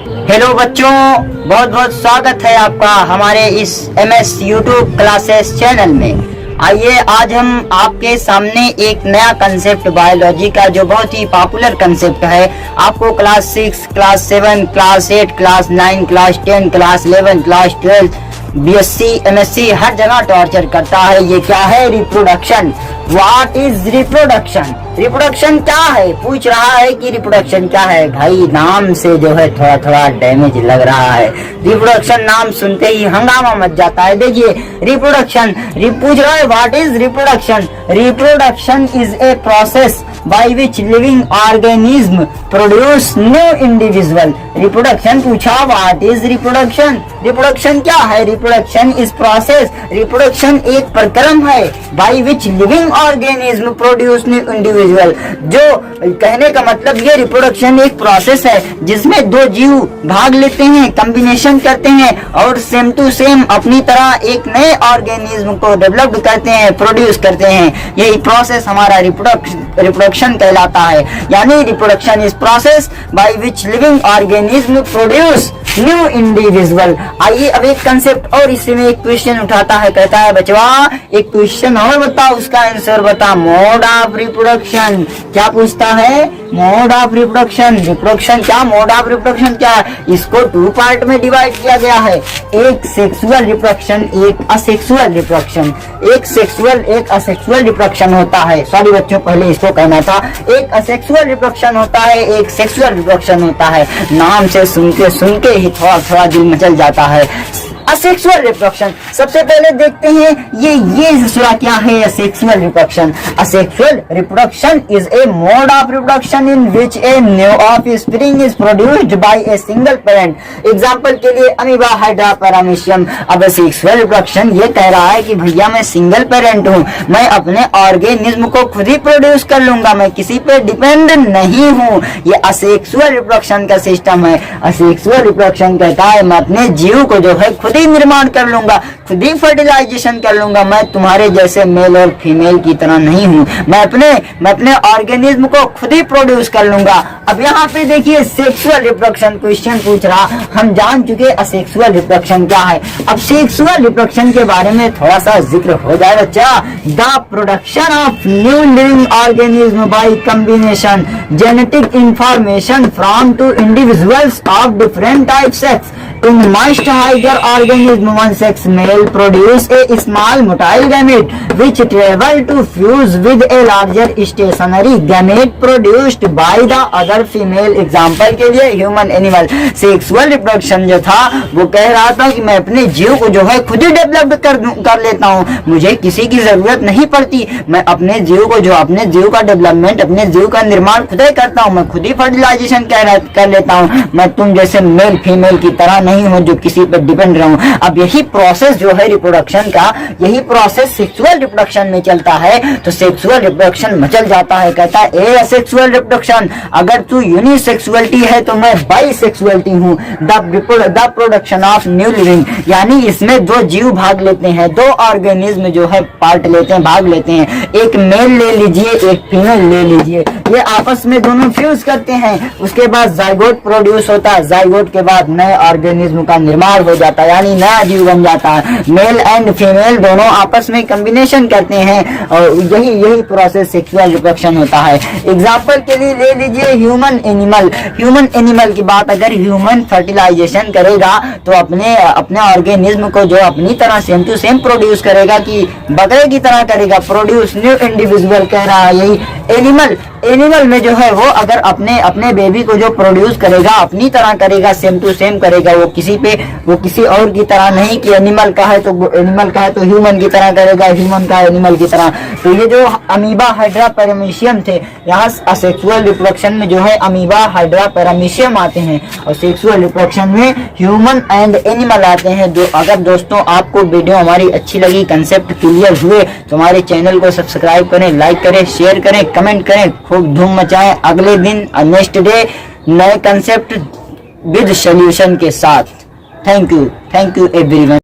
Hello बच्चों, बहुत बहुत स्वागत है आपका हमारे इस MS यूट्यूब क्लासेस चैनल में। आइए आज हम आपके सामने एक नया कंसेप्ट बायोलॉजी का जो बहुत ही पॉपुलर कंसेप्ट है, आपको class 6, class 7, class 8, class 9, class 10, class 11, class 12, BSc, MSc हर जगह टॉर्चर करता है। ये क्या है? Reproduction. What is reproduction? Reproduction क्या है? पूछ रहा है कि रिप्रोडक्शन क्या है। भाई नाम से जो है थोड़ा थोड़ा डैमेज लग रहा है। रिप्रोडक्शन नाम सुनते ही हंगामा मच जाता है। देखिए रिप्रोडक्शन पूछ रहा है what is reproduction? Reproduction is a process by which living organism produce new individual। Reproduction पूछा, व्हाट इज रिप्रोडक्शन? रिप्रोडक्शन क्या है? Reproduction is process. रिप्रोडक्शन एक प्रक्रम है by which living organism produce new individual। जो कहने का मतलब ये रिप्रोडक्शन एक प्रोसेस है जिसमें दो जीव भाग लेते हैं, कॉम्बिनेशन करते हैं और सेम टू सेम अपनी तरह एक नए ऑर्गेनिज्म को डेवलप करते हैं, प्रोड्यूस करते हैं। यही प्रोसेस हमारा रिप्रोडक्शन कहलाता है। यानी reproduction is process by which living organism produce new individual. आइए अब एक कंसेप्ट और इसमें एक क्वेश्चन उठाता है, कहता है बचवा एक क्वेश्चन और बता, उसका आंसर बता। Mode of reproduction. क्या पूछता है? Mode of reproduction. रिप्रोडक्शन क्या? मोड ऑफ रिप्रोडक्शन क्या? इसको 2 पार्ट में डिवाइड किया गया है, एक सेक्सुअल रिप्रोडक्शन, एक असेक्सुअल रिप्रोडक्शन। एक सेक्सुअल एक असेक्सुअल रिप्रोडक्शन होता है। सॉरी बच्चों, पहले इसको कहना था। एक असेक्सुअल रिप्रोडक्शन होता है, एक सेक्सुअल रिप्रोडक्शन होता है। नाम से सुन के ही थोड़ा थोड़ा दिल मचल जाता है। असेक्सुअल रिप्रोडक्शन सबसे पहले देखते हैं ये सुना क्या है asexual reproduction. Asexual reproduction is a mode of reproduction in which a new offspring is produced by a single parent. Example के लिए अमीबा, हाइड्रा, पैरामीशियम। अब असेक्सुअल रिप्रोडक्शन ये कह रहा है कि भैया मैं सिंगल पेरेंट हूँ, मैं अपने ऑर्गेनिज्म को खुद ही प्रोड्यूस कर लूंगा, मैं किसी पे डिपेंड नहीं हूँ। ये असेक्सुअल रिप्रोडक्शन का सिस्टम है। असेक्सुअल रिप्रोडक्शन कहता है मैं अपने जीव को जो है खुद ही निर्माण कर लूंगा, खुद ही फर्टिलाइजेशन कर लूंगा, मैं तुम्हारे जैसे मेल और फीमेल की तरह नहीं हूँ, मैं अपने ऑर्गेनिज्म को खुद ही प्रोड्यूस कर लूंगा। अब यहाँ पे देखिए सेक्सुअल रिप्रोडक्शन क्वेश्चन पूछ रहा, हम जान चुके असेक्सुअल रिप्रोडक्शन क्या है। अब सेक्सुअल रिप्रोडक्शन के बारे में थोड़ा सा जिक्र हो जाए बच्चा। The production of new living organism by combination genetic information from two individuals of different type sex in moist hydra organism, one sex male produce a small motile gamete which travel to fuse with a larger stationary gamete produced by the other female। Example के लिए human animal. Sexual reproduction जो था वो कह रहा था कि मैं अपने जीव को जो है खुद ही डेवलप कर लेता हूँ, मुझे किसी की जरूरत नहीं पड़ती, मैं अपने जीव को अपने जीव का डेवलपमेंट, अपने जीव का निर्माण खुद ही करता हूँ, मैं खुद ही फर्टिलाइजेशन कर लेता हूँ, मैं तुम जैसे मेल फीमेल की तरह नहीं हूं जो किसी पर डिपेंड रहूं। अब यही प्रोसेस जो है रिप्रोडक्शन का, यही प्रोसेस सेक्सुअल रिप्रोडक्शन में चलता है। तो सेक्सुअल रिप्रोडक्शन मचल जाता है, कहता है ए असेक्सुअल रिप्रोडक्शन, अगर तू यूनिसेक्सुअलिटी है तो मैं बाइसेक्सुअलिटी हूं। The production of new living, यानी इसमें दो जीव भाग लेते हैं, दो ऑर्गेनिज्म जो है पार्ट लेते हैं, भाग लेते हैं। एक मेल ले लीजिए, एक फीमेल ले लीजिए, ये आपस में दोनों फ्यूज करते हैं, उसके बाद जाइगोट प्रोड्यूस होता है, जाइगोट के बाद नए ऑर्गेनिज्म का निर्माण हो जाता है, यानी नया जीव बन जाता है। मेल एंड फीमेल दोनों आपस में कॉम्बिनेशन करते हैं और यही प्रोसेस सेक्सुअल रिप्रोडक्शन होता है। एग्जांपल के लिए ले लीजिए ह्यूमन एनिमल। ह्यूमन एनिमल की बात, अगर ह्यूमन फर्टिलाइजेशन करेगा तो अपने ऑर्गेनिज्म को जो अपनी तरह सेम टू सेम प्रोड्यूस करेगा, कि बकरे की तरह करेगा, प्रोड्यूस न्यू इंडिविजुअल कह रहा है। यही एनिमल में जो है वो अगर अपने बेबी को जो प्रोड्यूस करेगा अपनी तरह करेगा, सेम टू सेम करेगा, वो किसी और की तरह नहीं कि एनिमल का है तो ह्यूमन की तरह करेगा, ह्यूमन का एनिमल की तरह। तो ये जो अमीबा, हाइड्रा, पैरामीशियम थे, यहाँ असेक्सुअल रिप्रोडक्शन में जो है अमीबा, हाइड्रा, पैरामीशियम आते हैं और सेक्सुअल रिप्रोडक्शन में ह्यूमन एंड एनिमल आते हैं। अगर दोस्तों आपको वीडियो हमारी अच्छी लगी, कंसेप्ट क्लियर हुए तो हमारे चैनल को सब्सक्राइब करें, लाइक करें, शेयर करें, कमेंट करें, खूब धूम मचाएं। अगले दिन नेक्स्ट डे नए कंसेप्ट विद सॉल्यूशन के साथ। Thank you everyone.